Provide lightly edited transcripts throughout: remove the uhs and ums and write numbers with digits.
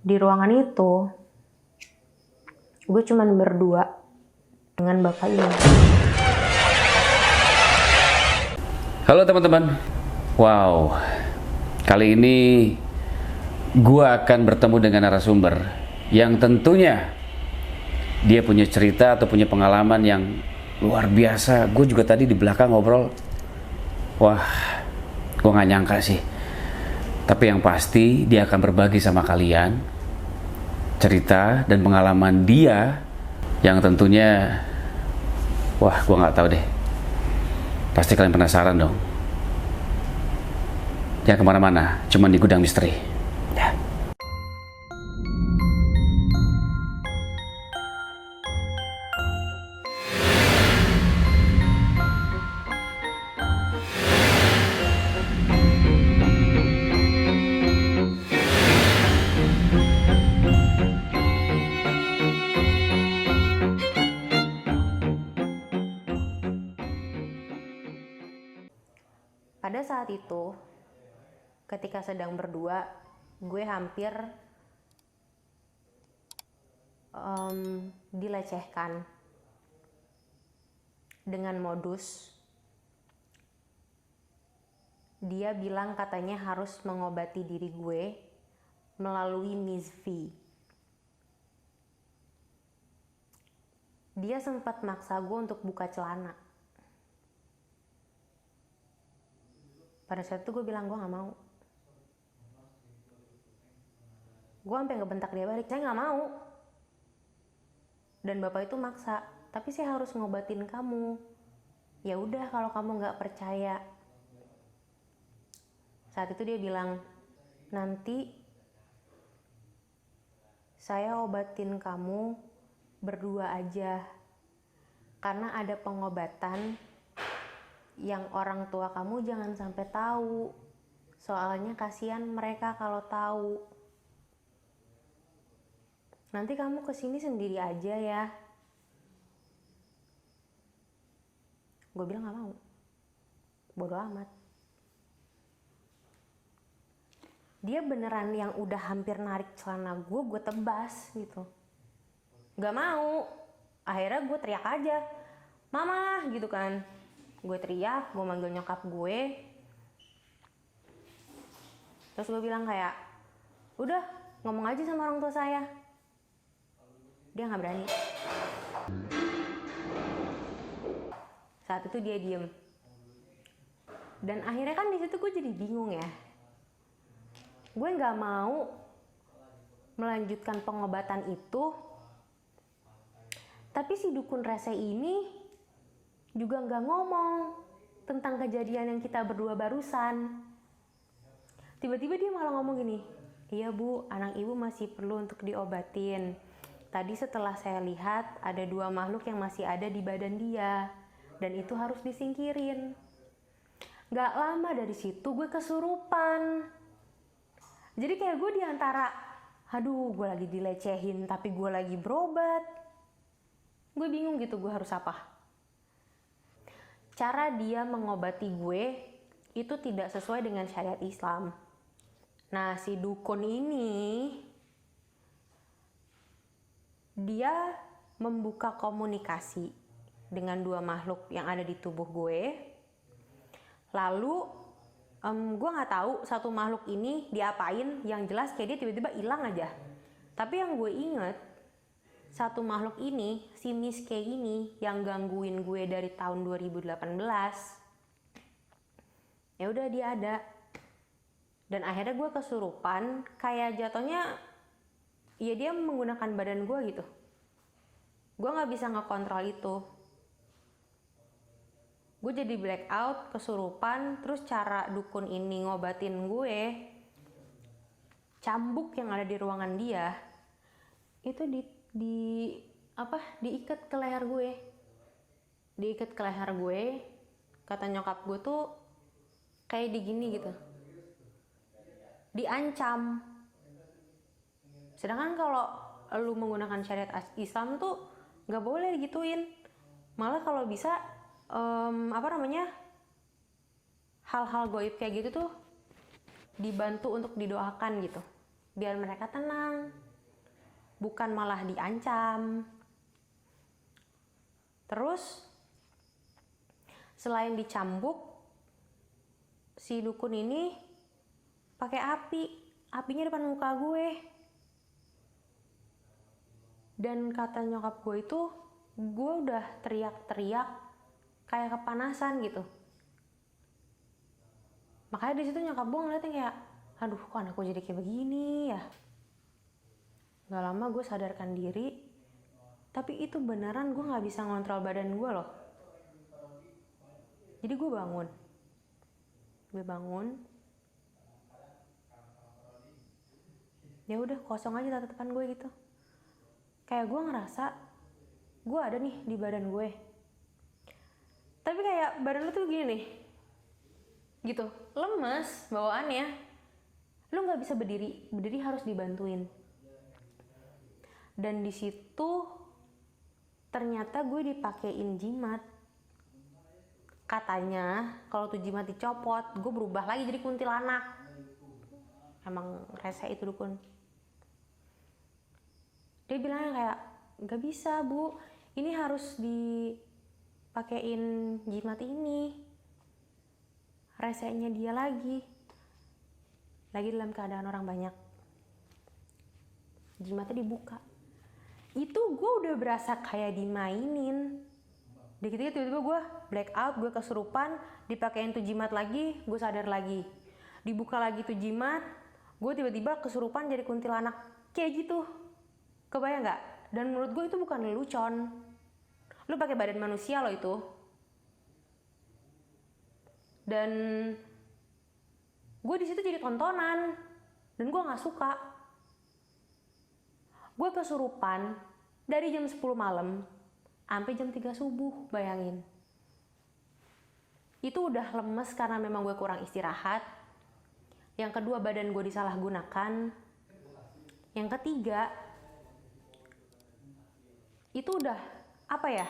Di ruangan itu, gue cuman berdua dengan bapak ini. Halo teman-teman. Wow. Kali ini gue akan bertemu dengan narasumber yang tentunya dia punya cerita atau punya pengalaman yang luar biasa. Gue juga tadi di belakang ngobrol. Wah, gue gak nyangka sih. Tapi yang pasti dia akan berbagi sama kalian cerita dan pengalaman dia yang tentunya, wah, gue gak tahu deh. Pasti kalian penasaran dong. Jangan kemana-mana, cuman di Gudang Misteri. Ya. Pada saat itu, ketika sedang berdua, gue hampir dilecehkan dengan modus. Dia bilang katanya harus mengobati diri gue melalui Miss V. Dia sempat maksa gue untuk buka celana. Pada saat itu gue bilang gue gak mau. Gue sampai ngebentak dia balik, saya gak mau. Dan bapak itu maksa, tapi saya harus ngobatin kamu. Ya udah kalau kamu gak percaya. Saat itu dia bilang, nanti saya obatin kamu berdua aja. Karena ada pengobatan yang orang tua kamu jangan sampai tahu. Soalnya kasihan mereka kalau tahu. Nanti kamu kesini sendiri aja ya. Gue bilang gak mau. Bodo amat. Dia beneran yang udah hampir narik celana gue tebas gitu. Gak mau. Akhirnya gue teriak aja, mama gitu kan. Gue teriak, gue manggil nyokap gue. Terus gue bilang kayak, udah ngomong aja sama orang tua saya. Dia gak berani. Saat itu dia diem. Dan akhirnya kan di situ gue jadi bingung ya. Gue gak mau melanjutkan pengobatan itu. Tapi si dukun rese ini juga gak ngomong tentang kejadian yang kita berdua barusan. Tiba-tiba dia malah ngomong gini, iya bu, anak ibu masih perlu untuk diobatin. Tadi setelah saya lihat ada 2 makhluk yang masih ada di badan dia. Dan itu harus disingkirin. Gak lama dari situ gue kesurupan. Jadi kayak gue diantara, aduh gue lagi dilecehin tapi gue lagi berobat. Gue bingung gitu gue harus apa. Cara dia mengobati gue itu tidak sesuai dengan syariat Islam. Nah, si dukun ini dia membuka komunikasi dengan 2 makhluk yang ada di tubuh gue. Lalu gue nggak tahu satu makhluk ini diapain. Yang jelas kayak dia tiba-tiba hilang aja. Tapi yang gue inget, satu makhluk ini, si Miss K ini yang gangguin gue dari tahun 2018. Ya udah dia ada. Dan akhirnya gue kesurupan, kayak jatuhnya ya dia menggunakan badan gue gitu. Gue gak bisa ngekontrol itu. Gue jadi blackout, kesurupan, terus cara dukun ini ngobatin gue, cambuk yang ada di ruangan dia, itu diikat ke leher gue. Diikat ke leher gue, kata nyokap gue tuh kayak digini gitu. Diancam. Sedangkan kalau lu menggunakan syariat Islam tuh gak boleh gituin. Malah kalau bisa hal-hal goib kayak gitu tuh dibantu untuk didoakan gitu. biar mereka tenang, bukan malah diancam. Terus selain dicambuk, si dukun ini pakai apinya depan muka gue. Dan kata nyokap gue itu, gue udah teriak-teriak kayak kepanasan gitu. Makanya di situ nyokap gue ngeliatnya kayak, aduh kok anak gue jadi kayak begini ya. Gak lama gue sadarkan diri, tapi itu beneran gue gak bisa ngontrol badan gue loh. Jadi gue bangun, ya udah kosong aja tatapan gue gitu. Kayak gue ngerasa gue ada nih di badan gue, tapi kayak badan lu tuh gini nih, gitu, lemes bawaannya. Lu nggak bisa berdiri harus dibantuin. Dan di situ ternyata gue dipakein jimat. Katanya kalau tuh jimat dicopot, gue berubah lagi jadi kuntilanak. Emang rese itu dukun. Dia bilangnya kayak, gak bisa bu, ini harus dipakein jimat ini. Resenya dia lagi dalam keadaan orang banyak. Jimatnya dibuka. Itu gue udah berasa kayak dimainin. Dikit-dikit tiba-tiba gue black out, gue kesurupan, dipakein tuh jimat lagi, gue sadar lagi. Dibuka lagi tuh jimat, gue tiba-tiba kesurupan jadi kuntilanak. Kayak gitu. Kebayang nggak? Dan menurut gue itu bukan lelucon. Lu pakai badan manusia lo itu. Dan gue di situ jadi tontonan, dan gue nggak suka. Gue kesurupan dari jam 10 malam sampai jam 3 subuh, bayangin. Itu udah lemes karena memang gue kurang istirahat. Yang kedua, badan gue disalahgunakan. Yang ketiga, itu udah apa ya,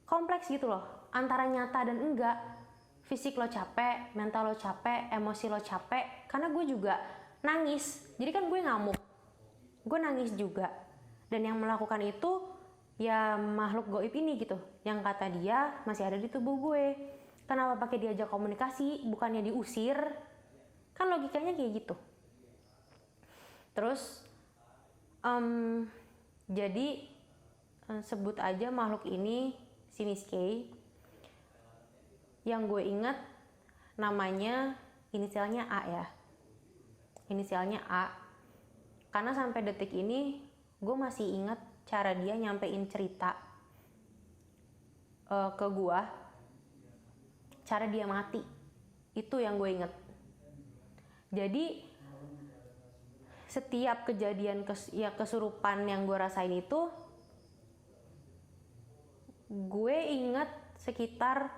kompleks gitu loh, antara nyata dan enggak. Fisik lo capek, mental lo capek, emosi lo capek, karena gue juga nangis. Jadi kan gue ngamuk, gue nangis juga. Dan yang melakukan itu ya makhluk gaib ini gitu, yang kata dia masih ada di tubuh gue. Kenapa pakai diajak komunikasi, bukannya diusir? Kan logikanya kayak gitu. Terus jadi sebut aja makhluk ini si Miss K. Yang gue ingat namanya inisialnya A ya. Inisialnya A. Karena sampai detik ini gue masih ingat cara dia nyampein cerita ke gue. Cara dia mati. Itu yang gue inget. Jadi setiap kejadian kesurupan yang gue rasain itu, gue inget sekitar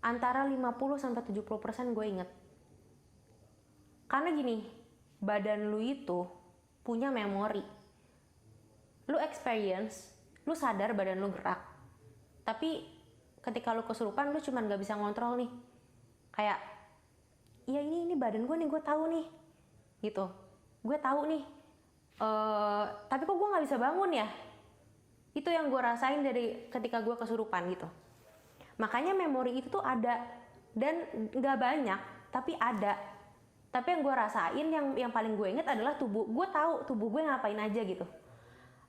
antara 50-70% gue inget. Karena gini, badan lu itu punya memori. Lu experience, lu sadar badan lu gerak. Tapi ketika lu kesurupan, lu cuman gak bisa ngontrol nih. Kayak, iya ini badan gue nih, gue tahu nih. Gitu. Gue tahu nih, tapi kok gue nggak bisa bangun ya? Itu yang gue rasain dari ketika gue kesurupan gitu. Makanya memori itu tuh ada, dan nggak banyak, tapi ada. Tapi yang gue rasain, yang paling gue inget adalah tubuh. Gue tahu tubuh gue ngapain aja gitu.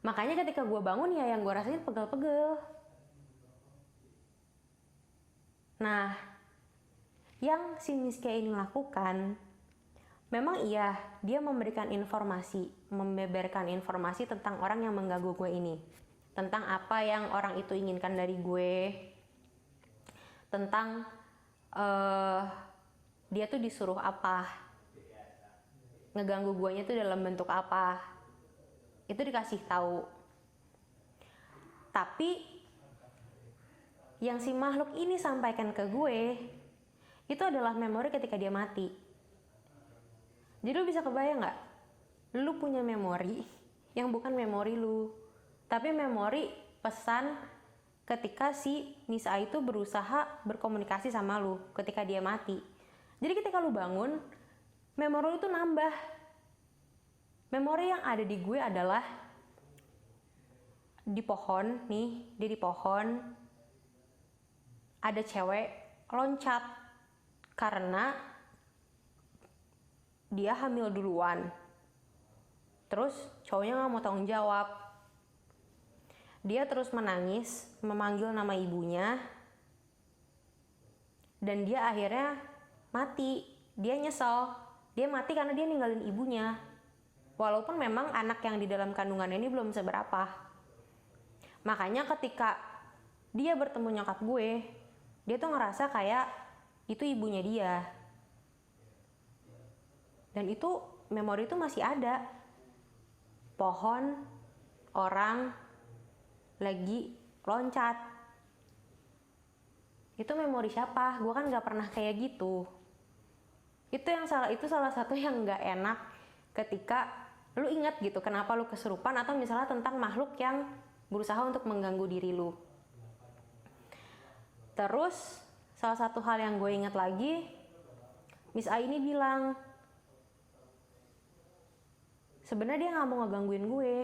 Makanya ketika gue bangun ya yang gue rasain pegel-pegel. Nah, yang si Miss K ini lakukan, memang iya, dia memberikan informasi, membeberkan informasi tentang orang yang mengganggu gue ini. Tentang apa yang orang itu inginkan dari gue. Tentang dia tuh disuruh apa. Ngeganggu guanya tuh dalam bentuk apa. Itu dikasih tahu. Tapi yang si makhluk ini sampaikan ke gue, itu adalah memori ketika dia mati. Jadi lu bisa kebayang gak? Lu punya memori yang bukan memori lu, tapi memori pesan ketika si Nisa itu berusaha berkomunikasi sama lu ketika dia mati. Jadi ketika lu bangun, memori lu itu nambah. Memori yang ada di gue adalah di pohon nih, dia di pohon, ada cewek loncat karena dia hamil duluan. Terus cowoknya gak mau tanggung jawab. Dia terus menangis, memanggil nama ibunya, dan dia akhirnya mati. Dia nyesel, dia mati karena dia ninggalin ibunya. Walaupun memang anak yang di dalam kandungan ini belum seberapa. Makanya ketika dia bertemu nyokap gue, dia tuh ngerasa kayak itu ibunya dia. Dan itu memori itu masih ada. Pohon, orang, lagi loncat. Itu memori siapa? Gue kan gak pernah kayak gitu. Itu salah satu yang gak enak ketika lu ingat gitu kenapa lu kesurupan, atau misalnya tentang makhluk yang berusaha untuk mengganggu diri lu. Terus salah satu hal yang gue ingat lagi, Miss A ini bilang sebenarnya dia nggak mau ngegangguin gue,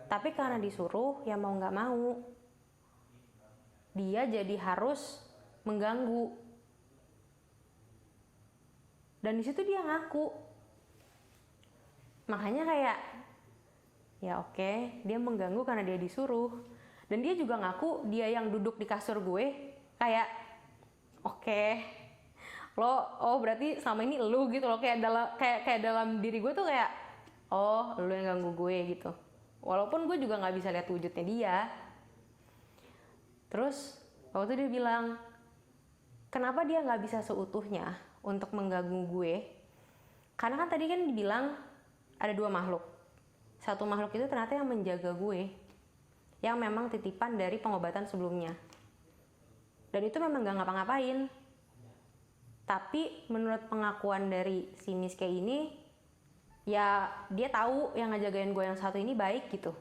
tapi karena disuruh ya mau nggak mau dia jadi harus mengganggu. Dan di situ dia ngaku. Makanya kayak ya oke, dia mengganggu karena dia disuruh. Dan dia juga ngaku dia yang duduk di kasur gue kayak oke, lo berarti selama ini lu gitu loh, kayak dalam diri gue tuh kayak oh lu yang ganggu gue gitu. Walaupun gue juga nggak bisa lihat wujudnya dia. Terus waktu itu dia bilang kenapa dia nggak bisa seutuhnya untuk mengganggu gue, karena kan tadi kan dibilang ada dua makhluk. Satu makhluk itu ternyata yang menjaga gue, yang memang titipan dari pengobatan sebelumnya. Dan itu memang gak ngapa-ngapain. Tapi menurut pengakuan dari si Miss K ini, ya dia tahu yang ngejagain gue yang satu ini baik gitu.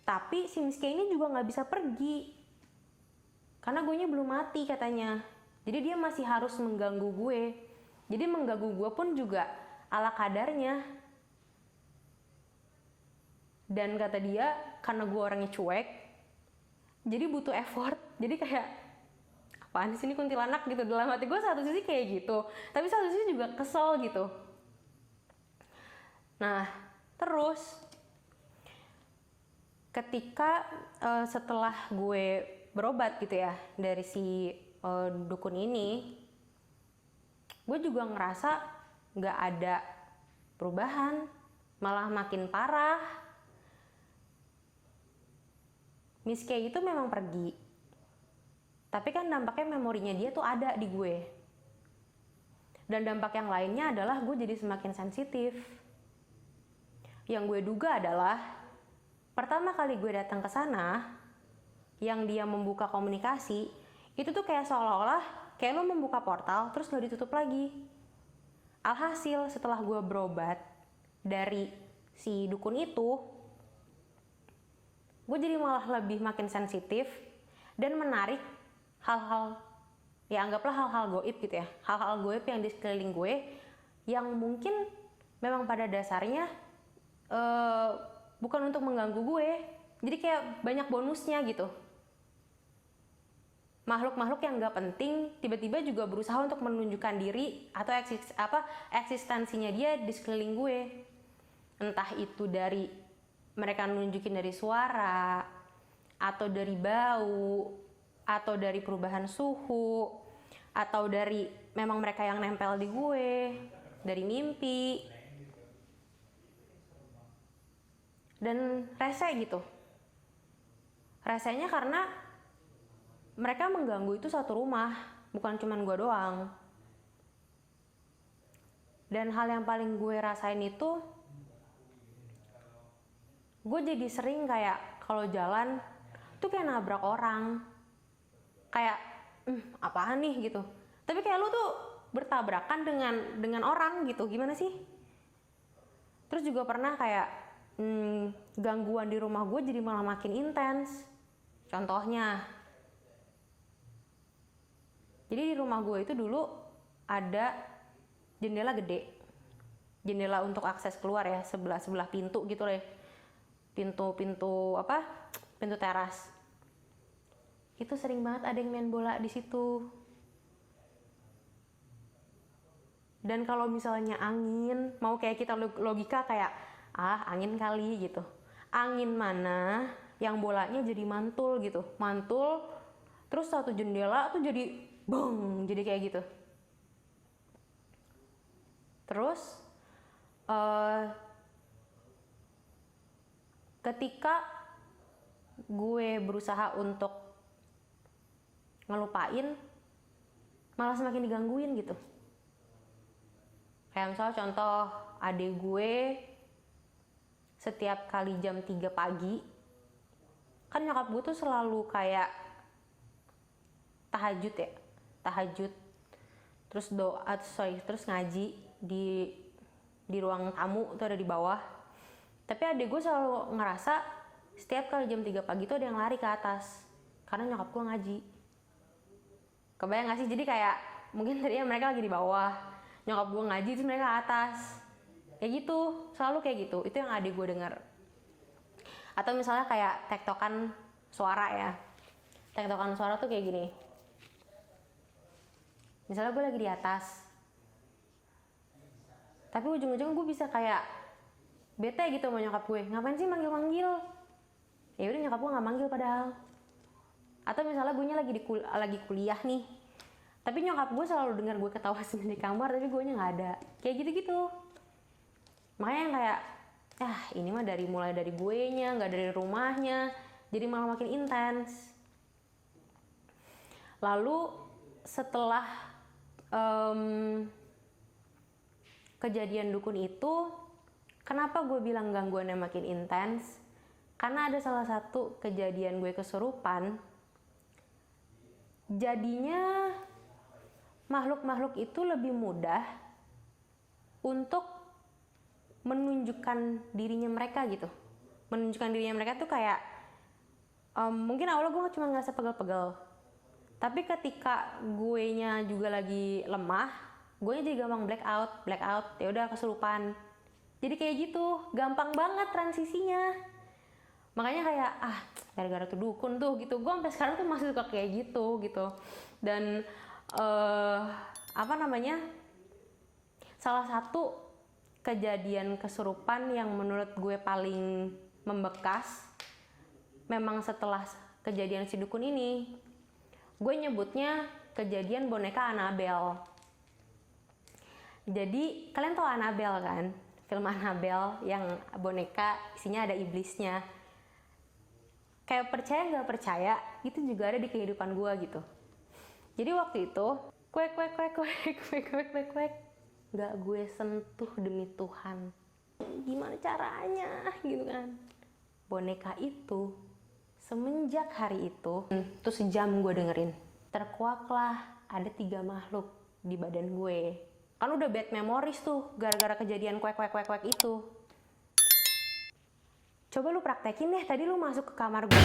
Tapi si Miss K ini juga gak bisa pergi, karena gue nya belum mati katanya. Jadi dia masih harus mengganggu gue. Jadi mengganggu gue pun juga ala kadarnya. Dan kata dia, karena gue orangnya cuek, jadi butuh effort. Jadi kayak, apaan sih ini kuntilanak gitu. Dalam hati gue satu sisi kayak gitu, tapi satu sisi juga kesel gitu. Nah, terus ketika setelah gue berobat gitu ya dari si dukun ini, gue juga ngerasa gak ada perubahan, malah makin parah. Miss K itu memang pergi, tapi kan dampaknya memorinya dia tuh ada di gue. Dan dampak yang lainnya adalah gue jadi semakin sensitif. Yang gue duga adalah pertama kali gue datang ke sana, yang dia membuka komunikasi, itu tuh kayak seolah-olah kayak lo membuka portal terus gak ditutup lagi. Alhasil setelah gue berobat dari si dukun itu, gue jadi malah lebih makin sensitif dan menarik hal-hal, ya anggaplah hal-hal goib gitu ya, hal-hal goib yang di sekeliling gue yang mungkin memang pada dasarnya bukan untuk mengganggu gue. Jadi kayak banyak bonusnya gitu. Makhluk-makhluk yang gak penting tiba-tiba juga berusaha untuk menunjukkan diri atau eksistensinya dia di sekeliling gue. Entah itu dari mereka nunjukin dari suara, atau dari bau, atau dari perubahan suhu, atau dari memang mereka yang nempel di gue, dari mimpi, dan rese gitu. Resenya karena mereka mengganggu itu satu rumah, bukan cuman gue doang. Dan hal yang paling gue rasain itu, gue jadi sering kayak kalau jalan tuh kayak nabrak orang, kayak apaan nih gitu. Tapi kayak lu tuh bertabrakan dengan orang gitu, gimana sih? Terus juga pernah kayak gangguan di rumah gue jadi malah makin intens. Contohnya, jadi di rumah gue itu dulu ada jendela gede. jendela untuk akses keluar ya, sebelah pintu gitu deh, pintu teras. Itu sering banget ada yang main bola di situ. Dan kalau misalnya angin, mau kayak kita logika kayak angin kali gitu. Angin mana yang bolanya jadi mantul gitu, mantul, terus satu jendela tuh jadi bong, jadi kayak gitu. Terus ketika gue berusaha untuk ngelupain, malah semakin digangguin gitu. Kayak misalnya contoh, adik gue setiap kali jam 3 pagi, kan nyokap gue tuh selalu kayak tahajud, terus terus ngaji di ruang tamu tuh ada di bawah. Tapi adik gue selalu ngerasa setiap kali jam 3 pagi tuh ada yang lari ke atas karena nyokap gue ngaji. Kebayang gak sih? Jadi kayak mungkin tadinya mereka lagi di bawah, nyokap gue ngaji terus mereka ke atas. Kayak gitu, selalu kayak gitu. Itu yang adik gue dengar. Atau misalnya kayak tektokan suara ya. Tektokan suara tuh kayak gini. Misalnya gue lagi di atas, tapi ujung-ujungnya gue bisa kayak bete gitu sama nyokap gue. Ngapain sih manggil-manggil? Ya udah, nyokap gue nggak manggil padahal. Atau misalnya gue lagi kuliah nih, tapi nyokap gue selalu dengar gue ketawa sendiri di kamar, tapi gue nya nggak ada. Kayak gitu-gitu. Makanya yang kayak, ini mah mulai dari gue nya, nggak dari rumahnya. Jadi malah makin intens. Lalu setelah kejadian dukun itu, kenapa gue bilang gangguannya makin intens? Karena ada salah satu kejadian gue kesurupan. Jadinya makhluk-makhluk itu lebih mudah untuk menunjukkan dirinya mereka gitu. Menunjukkan dirinya mereka tuh kayak mungkin awalnya gue cuma ngerasa pegel-pegel, tapi ketika gue nya juga lagi lemah, gue nya jadi gampang blackout, ya udah kesurupan. Jadi kayak gitu, gampang banget transisinya. Makanya kayak gara-gara tuh dukun tuh gitu, gue sampai sekarang tuh masih suka kayak gitu. Dan salah satu kejadian kesurupan yang menurut gue paling membekas memang setelah kejadian si dukun ini. Gue nyebutnya kejadian boneka Annabelle. Jadi kalian tahu Annabelle kan? Film Annabelle yang boneka isinya ada iblisnya. Kayak percaya nggak percaya, itu juga ada di kehidupan gue gitu. Jadi waktu itu kuek nggak gue sentuh demi Tuhan. Gimana caranya gitu kan? Boneka itu semenjak hari itu, tuh sejam gue dengerin, terkuaklah ada 3 makhluk di badan gue. Kan udah bad memories tuh gara-gara kejadian kuek itu. Coba lu praktekin deh, tadi lu masuk ke kamar gue.